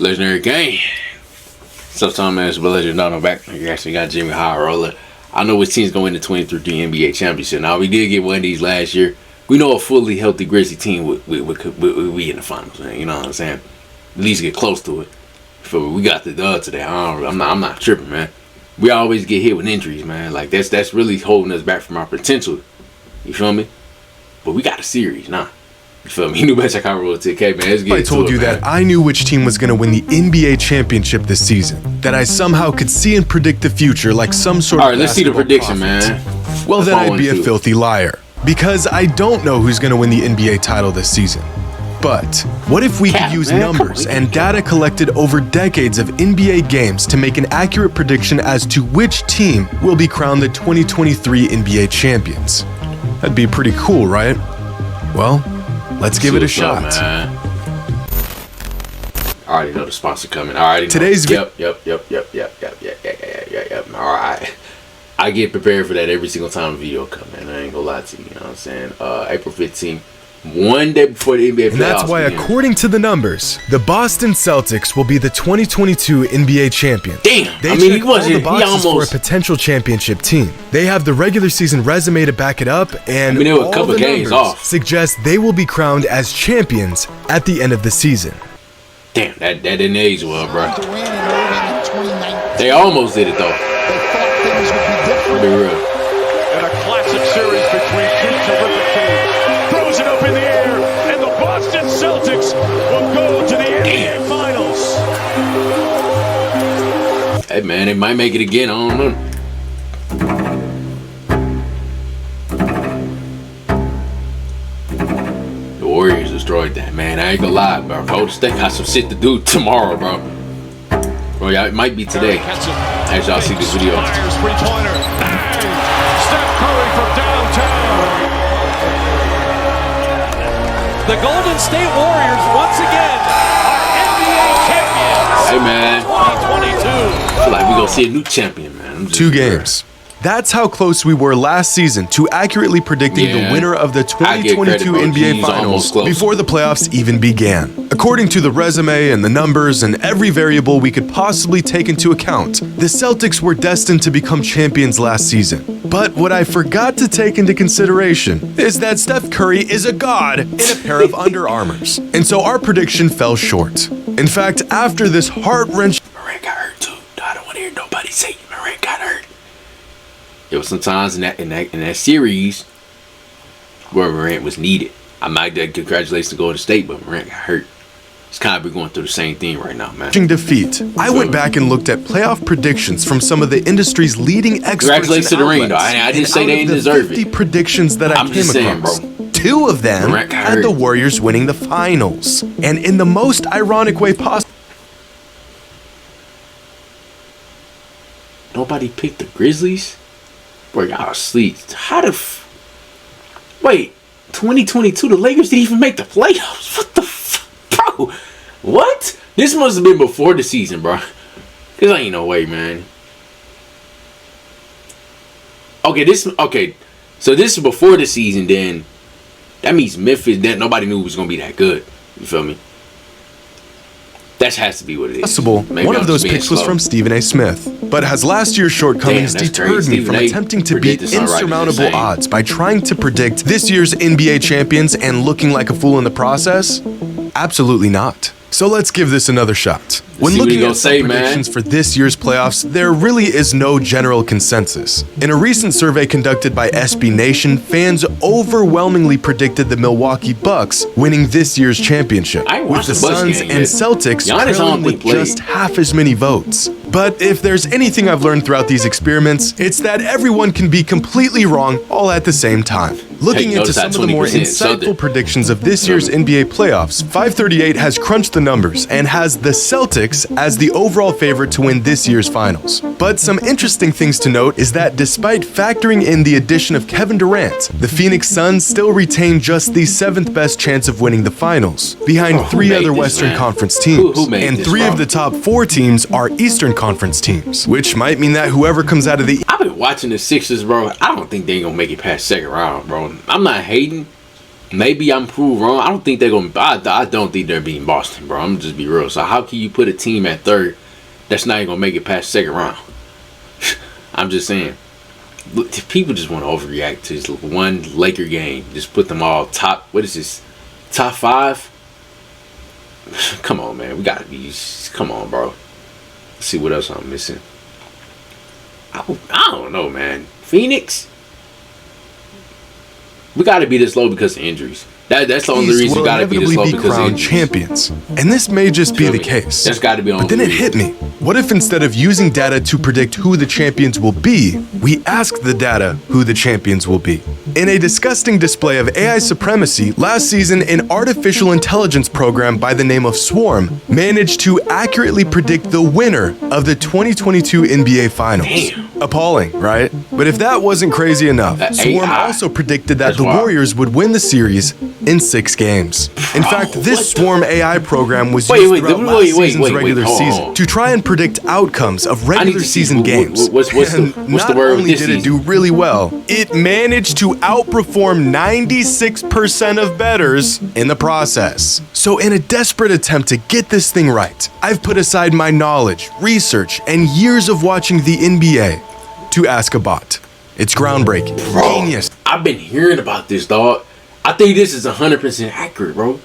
Legendary game. Sometime man, it's a legend. No, back. You actually got JxmyHighroller. I know which team's going to 23 NBA championship. Now we did get one of these last year. We know a fully healthy Grizzly team would be in the finals, man. You know what I'm saying? At least get close to it. So we got the dub today. I'm not tripping, man. We always get hit with injuries, man. Like that's really holding us back from our potential. You feel me? But we got a series now. You feel me? You knew JxmyHighroller 10K, man. Let's get I told you that I knew which team was going to win the NBA championship this season. That I somehow could see and predict the future like some sort of. All right, let's see the prediction, prophet. man. Well, then I'd be a filthy liar. Because I don't know who's going to win the NBA title this season. But what if we could use numbers and data collected over decades of NBA games to make an accurate prediction as to which team will be crowned the 2023 NBA champions? That'd be pretty cool, right? Well, let's give it a shot. I already know the sponsor coming. I already know. Today's Yep. All right. I get prepared for that every single time a video comes, man. I ain't gonna lie to you. You know what I'm saying? April 15th, one day before the NBA playoffs. And that's why, according to the numbers, the Boston Celtics will be the 2022 NBA champions. Damn. They check all the boxes for a potential championship team. They have the regular season resume to back it up, and there were a all couple the games numbers off. suggest they will be crowned as champions at the end of the season. Damn, that didn't age well, bro. They almost did it though. Be real. And a classic series between two terrific teams. Throws it up in the air, and the Boston Celtics will go to the NBA Finals. Hey man, they might make it again. I don't know. The Warriors destroyed that, man. I ain't gonna lie, bro. Golden State got some shit to do tomorrow, bro. Bro, yeah, it might be today. As y'all see this video. Three-pointer. Steph Curry from downtown. The Golden State Warriors once again are NBA champions. Hey man, 2022. I feel like we gonna see a new champion, man. 2 games. That's how close we were last season to accurately predicting the winner of the 2022 NBA Finals before the playoffs even began. According to the resume and the numbers and every variable we could possibly take into account, the Celtics were destined to become champions last season. But what I forgot to take into consideration is that Steph Curry is a god in a pair of Under Armours. And so our prediction fell short. In fact, after this heart-wrenching... Morant got hurt too. I don't want to hear nobody say Morant got hurt. There was some times in that series where Morant was needed. I might congratulations to Golden State, but Morant got hurt. It's kind of been going through the same thing right now, man. Defeat. I went back and looked at playoff predictions from some of the industry's leading experts. Congratulations to the ring, though. I didn't say they didn't deserve it. 50 predictions that I came across. Bro. 2 of them had the Warriors winning the finals, and in the most ironic way possible. Nobody picked the Grizzlies? Bro, y'all asleep. How the wait, 2022, the Lakers didn't even make the playoffs. What the bro? What? This must have been before the season, bro. Cause ain't no way, man. Okay, so this is before the season. Then that means Memphis. That nobody knew was gonna be that good. You feel me? That has to be what it is. One of those picks was from Stephen A. Smith, but has last year's shortcomings deterred me from attempting to beat insurmountable odds by trying to predict this year's NBA champions and looking like a fool in the process? Absolutely not. So let's give this another shot. When looking at some predictions for this year's playoffs, there really is no general consensus. In a recent survey conducted by SB Nation, fans overwhelmingly predicted the Milwaukee Bucks winning this year's championship, with the Suns and Celtics trailing with just half as many votes. But if there's anything I've learned throughout these experiments, it's that everyone can be completely wrong all at the same time. Looking into some of the more insightful predictions of this year's NBA playoffs, 538 has crunched the numbers and has the Celtics as the overall favorite to win this year's finals. But some interesting things to note is that despite factoring in the addition of Kevin Durant, the Phoenix Suns still retain just the 7th best chance of winning the finals, behind 3 other Western Conference teams, and 3 of the top 4 teams are Eastern Conference teams, which might mean that whoever comes out of the... I've been watching the Sixers, bro. I don't think they ain't gonna make it past second round, bro. I'm not hating, Maybe I'm proved wrong. I don't think they're going to... I don't think they're beating Boston, bro. I'm going to just be real. So how can you put a team at third that's not even going to make it past second round? I'm just saying. Look, people just want to overreact to this one Laker game. Just put them all top... What is this? Top 5? Come on, man. We got to be... Come on, bro. Let's see what else I'm missing. I don't know, man. Phoenix? We got to be this low because of injuries. That's the only reason we got to be this low, because of injuries. Champions. And this may just be the case. That's got to be on. But then it hit me. What if instead of using data to predict who the champions will be, we ask the data who the champions will be? In a disgusting display of AI supremacy, last season an artificial intelligence program by the name of Swarm managed to accurately predict the winner of the 2022 NBA Finals. Damn. Appalling, right? But if that wasn't crazy enough, Swarm also predicted that the Warriors would win the series in 6 games. In fact, this Swarm AI program was used throughout last season's regular season to try and predict outcomes of regular season games. What's the word? Not only did it do really well, it managed to outperform 96% of bettors in the process. So in a desperate attempt to get this thing right, I've put aside my knowledge, research, and years of watching the NBA to ask a bot. It's groundbreaking. Bro, genius. I've been hearing about this, dog. I think this is 100% accurate, bro.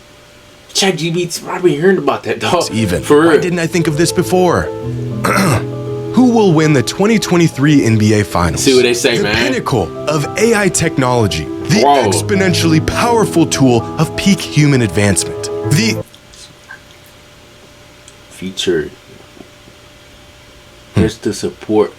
ChatGPT, I've been hearing about that, dog. Even. For real. Why didn't I think of this before? Who will win the 2023 NBA Finals? See what they say, man. The pinnacle of AI technology. The exponentially powerful tool of peak human advancement. The feature just to support.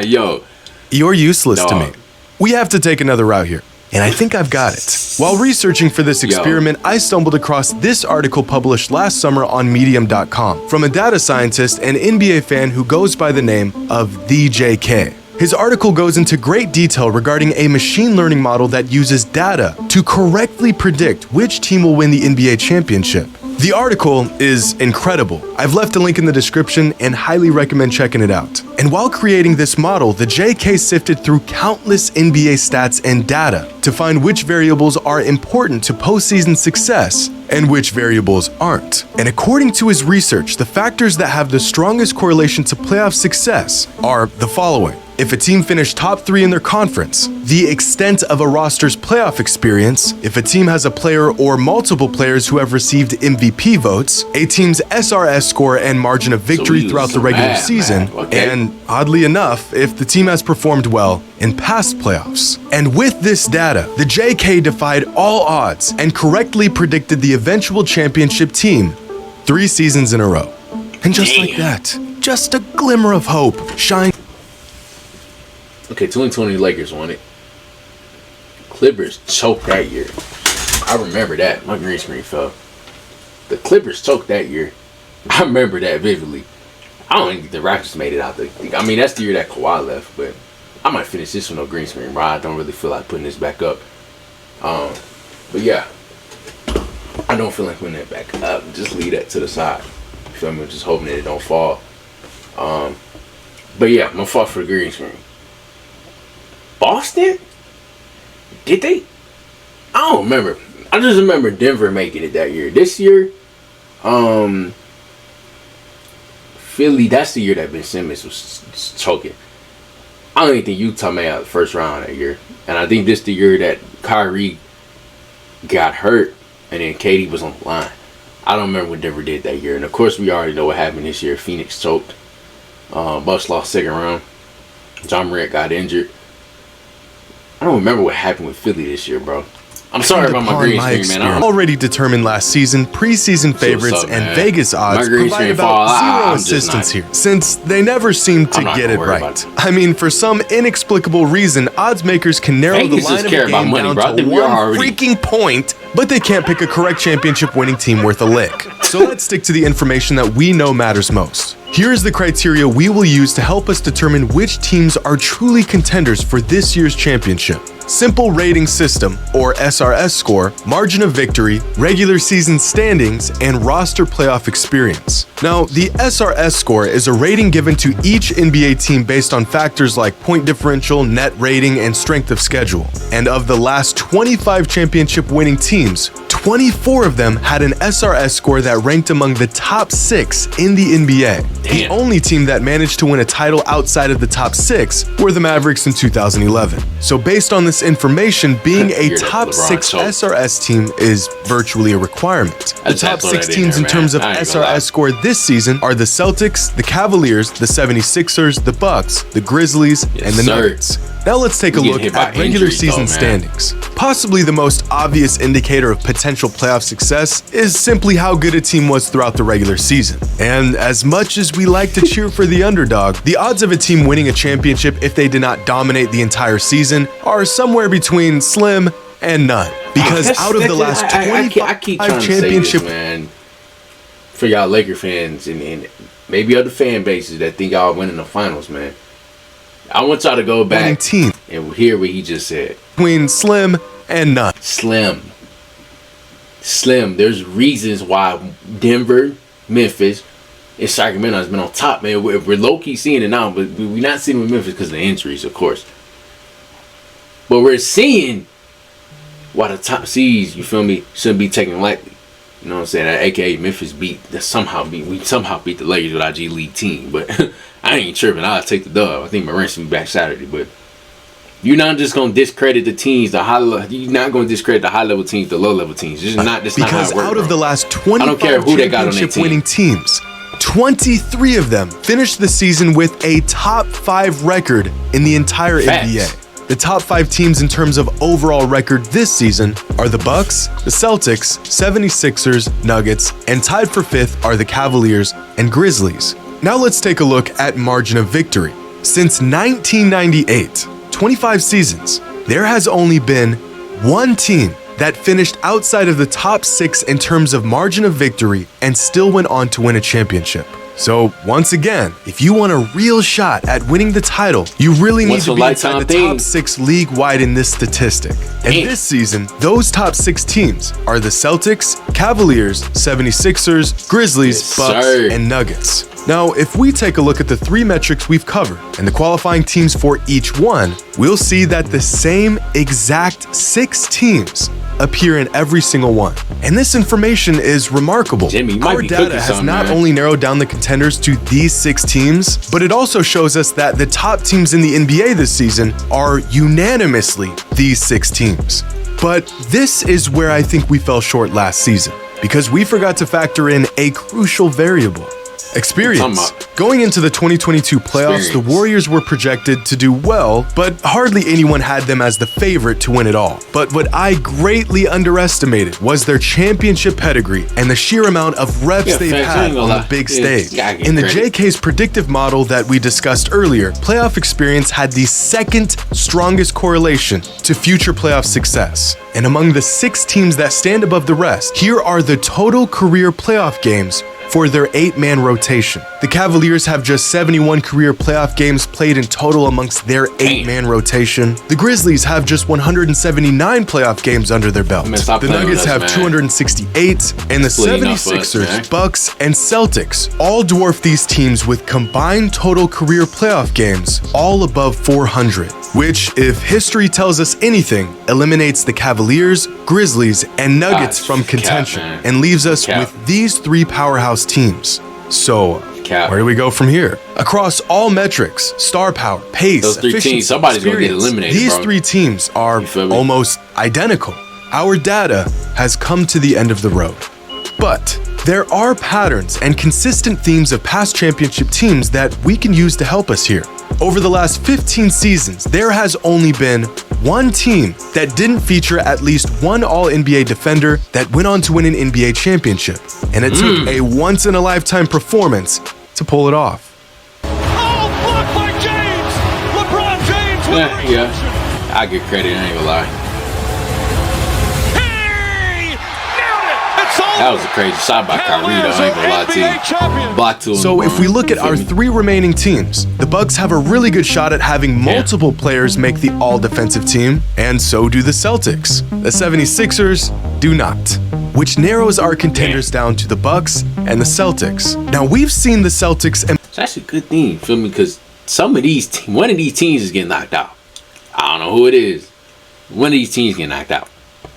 Yo. You're useless to me. We have to take another route here. And I think I've got it. While researching for this experiment, I stumbled across this article published last summer on Medium.com from a data scientist and NBA fan who goes by the name of the JK. His article goes into great detail regarding a machine learning model that uses data to correctly predict which team will win the NBA championship. The article is incredible. I've left a link in the description and highly recommend checking it out. And while creating this model, the JK sifted through countless NBA stats and data to find which variables are important to postseason success and which variables aren't. And according to his research, the factors that have the strongest correlation to playoff success are the following. If a team finished top 3 in their conference, the extent of a roster's playoff experience, if a team has a player or multiple players who have received MVP votes, a team's SRS score and margin of victory throughout the regular season, and oddly enough, if the team has performed well in past playoffs. And with this data, the JK defied all odds and correctly predicted the eventual championship team 3 seasons in a row. And just like that, just a glimmer of hope shines. Okay, 2020 Lakers won it. Clippers choked that year. I remember that. My green screen fell. The Clippers choked that year. I remember that vividly. I don't think the Raptors made it out. I mean, that's the year that Kawhi left, but I might finish this with no green screen, bro. I don't really feel like putting this back up. But yeah, I don't feel like putting it back up. Just leave that to the side. You feel me? Just hoping that it don't fall. But yeah, I'm gonna fall for the green screen. Boston? Did they? I don't remember. I just remember Denver making it that year. This year, Philly, that's the year that Ben Simmons was choking. I don't even think Utah made out the first round that year. And I think this the year that Kyrie got hurt and then KD was on the line. I don't remember what Denver did that year. And of course, we already know what happened this year. Phoenix choked. Bucks lost second round. John Morant got injured. I don't remember what happened with Philly this year, bro. I'm sorry about my green screen, man. Already determined last season, preseason favorites and Vegas odds provide about 0 assistance here, since they never seem to get it right. I mean, for some inexplicable reason, odds makers can narrow the line of a game down to one freaking point, but they can't pick a correct championship winning team worth a lick. So let's stick to the information that we know matters most. Here is the criteria we will use to help us determine which teams are truly contenders for this year's championship. simple rating system, or SRS score, margin of victory, regular season standings, and roster playoff experience. Now, the SRS score is a rating given to each NBA team based on factors like point differential, net rating, and strength of schedule. And of the last 25 championship winning teams, 24 of them had an SRS score that ranked among the top 6 in the NBA. The only team that managed to win a title outside of the top 6 were the Mavericks in 2011. So based on this information, being a top 6 SRS team is virtually a requirement. The top 6 teams in terms of SRS score this season are the Celtics, the Cavaliers, the 76ers, the Bucks, the Grizzlies, and the Nuggets. Now let's take a look at regular season standings. Possibly the most obvious indicator of potential playoff success is simply how good a team was throughout the regular season. And as much as we like to cheer for the underdog, the odds of a team winning a championship if they did not dominate the entire season are somewhere between slim and none. Because out of the last 25 championship, man, for y'all Laker fans and maybe other fan bases that think y'all winning the finals, man, I want y'all to go back and hear what he just said. Between slim and none. Slim. There's reasons why Denver, Memphis, and Sacramento has been on top, man. We're low-key seeing it now, but we're not seeing it with Memphis because of the injuries, of course. But we're seeing why the top seeds, you feel me, shouldn't be taken lightly. You know what I'm saying? AKA Memphis we somehow beat the Lakers with our G League team. But I ain't tripping. I'll take the dub. I think Morant's will be back Saturday. But you're not just gonna discredit the teams, you're not gonna discredit the high level teams, the low level teams. This is not this because not how it works, out of the last 25 I don't care who they got on their team. Winning teams, 23 of them finished the season with a top 5 record in the entire NBA. The top 5 teams in terms of overall record this season are the Bucks, the Celtics, 76ers, Nuggets, and tied for 5th are the Cavaliers and Grizzlies. Now let's take a look at margin of victory. Since 1998, 25 seasons, there has only been one team that finished outside of the top 6 in terms of margin of victory and still went on to win a championship. So once again, if you want a real shot at winning the title, you really need to be inside the top 6 league-wide in this statistic. And this season, those top 6 teams are the Celtics, Cavaliers, 76ers, Grizzlies, Bucks, and Nuggets. Now, if we take a look at the 3 metrics we've covered and the qualifying teams for each one, we'll see that the same exact 6 teams appear in every single one. And this information is remarkable. Our data has not only narrowed down the contenders to these 6 teams, but it also shows us that the top teams in the NBA this season are unanimously these 6 teams. But this is where I think we fell short last season, because we forgot to factor in a crucial variable. Experience. Going into the 2022 playoffs, the Warriors were projected to do well, but hardly anyone had them as the favorite to win it all. But what I greatly underestimated was their championship pedigree and the sheer amount of reps they've had on the big stage. In the JK's predictive model that we discussed earlier, playoff experience had the second strongest correlation to future playoff success. And among the 6 teams that stand above the rest, here are the total career playoff games for their 8-man rotation. The Cavaliers have just 71 career playoff games played in total amongst their 8-man rotation. The Grizzlies have just 179 playoff games under their belt. The Nuggets have 268, and the 76ers, Bucks, and Celtics all dwarf these teams with combined total career playoff games all above 400, which, if history tells us anything, eliminates the Cavaliers, Grizzlies, and Nuggets from contention and leaves us with these 3 powerhouse teams. So, where do we go from here? Across all metrics, star power, pace, efficiency, somebody's gonna get eliminated, these 3 teams are almost identical. Our data has come to the end of the road. But there are patterns and consistent themes of past championship teams that we can use to help us here. Over the last 15 seasons, there has only been one team that didn't feature at least one All-NBA defender that went on to win an NBA championship. And it took a once-in-a-lifetime performance to pull it off. Oh, blocked by James! LeBron James with yeah. I give credit, I ain't gonna lie. Hey! Nailed it! It's all That was a crazy shot by Kyrie, though. I ain't gonna lie to you. Block to him. So if we look at our 3 remaining teams, the Bucks have a really good shot at having multiple players make the all-defensive team, and so do the Celtics. The 76ers do not, which narrows our contenders down to the Bucks and the Celtics. Now, we've seen the Celtics and That's a good thing, you feel me? Because one of these teams is getting knocked out. I don't know who it is. One of these teams getting knocked out.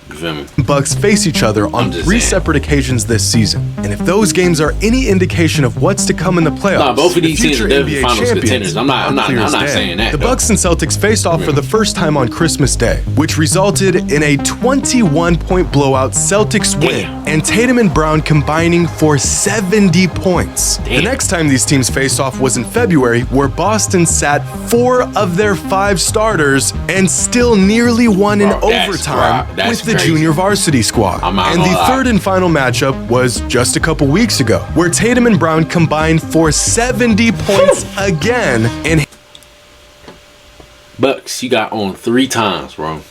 You feel me? Bucks face each other on 3 separate occasions this season. And if those games are any indication of what's to come in the playoffs, No, both of these the teams future are definitely NBA finals champions contenders. I'm not saying that. The though. Bucks and Celtics faced off for the first time on Christmas Day, which resulted in a 21-point blowout Celtics win, and Tatum and Brown combining for 70 points. The next time these teams faced off was in February, where Boston sat 4 of their 5 starters and still nearly won in overtime with the junior varsity squad. And the third and final matchup was just a couple weeks ago, where Tatum and Brown combined for 70 points again and Bucks, you got on 3 times, bro.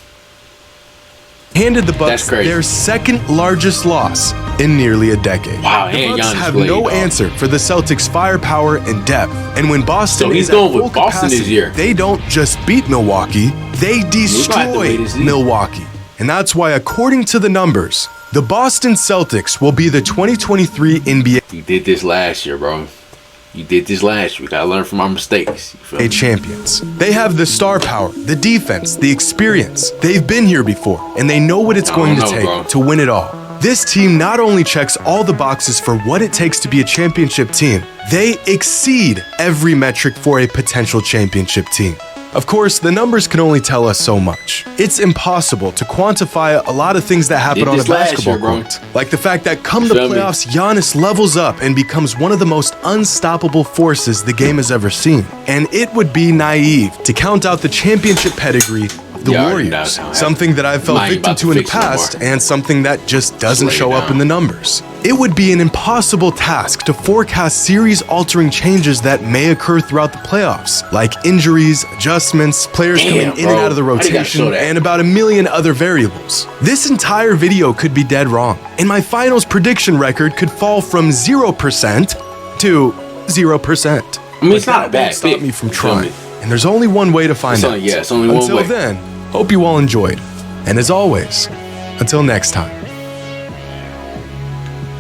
handed the Bucks their second largest loss in nearly a decade. Wow, the and Bucks Giannis have played, no dog. answer for the Celtics' firepower and depth. And when Boston So he's is at going full with Boston capacity, this year. they don't just beat Milwaukee, they destroy Milwaukee. And that's why, according to the numbers, the Boston Celtics will be the 2023 NBA You did this last year, bro. You did this last year. We gotta learn from our mistakes. You feel me? champions. They have the star power, the defense, the experience. They've been here before, and they know what it's going to take to win it all. This team not only checks all the boxes for what it takes to be a championship team, they exceed every metric for a potential championship team. Of course, the numbers can only tell us so much. It's impossible to quantify a lot of things that happen on a basketball court. Like the fact that come the playoffs, Giannis levels up and becomes one of the most unstoppable forces the game has ever seen. And it would be naive to count out the championship pedigree of the Warriors, something that I've fell victim to in the past and something that just doesn't show up in the numbers. It would be an impossible task to forecast series-altering changes that may occur throughout the playoffs, like injuries, adjustments, players coming in and out of the rotation, and about a million other variables. This entire video could be dead wrong, and my finals prediction record could fall from 0% to 0%. I mean, it's not a bad Don't stop pick. me from trying, and there's only one way to find out. Yeah, it's only one way. Until then, hope you all enjoyed, and as always, until next time.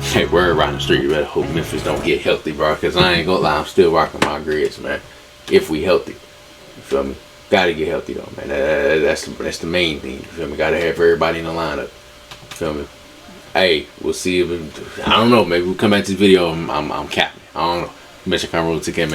Hey, word around the street, you better hope Memphis don't get healthy, bro. Because I ain't gonna lie, I'm still rocking my grids, man. If we healthy. You feel me? Gotta get healthy, though, man. That's the main thing. You feel me? Gotta have everybody in the lineup. You feel me? Hey, we'll see if I don't know. Maybe we'll come back to this video. I'm capping. I don't know. JxmyHighroller, take care, man.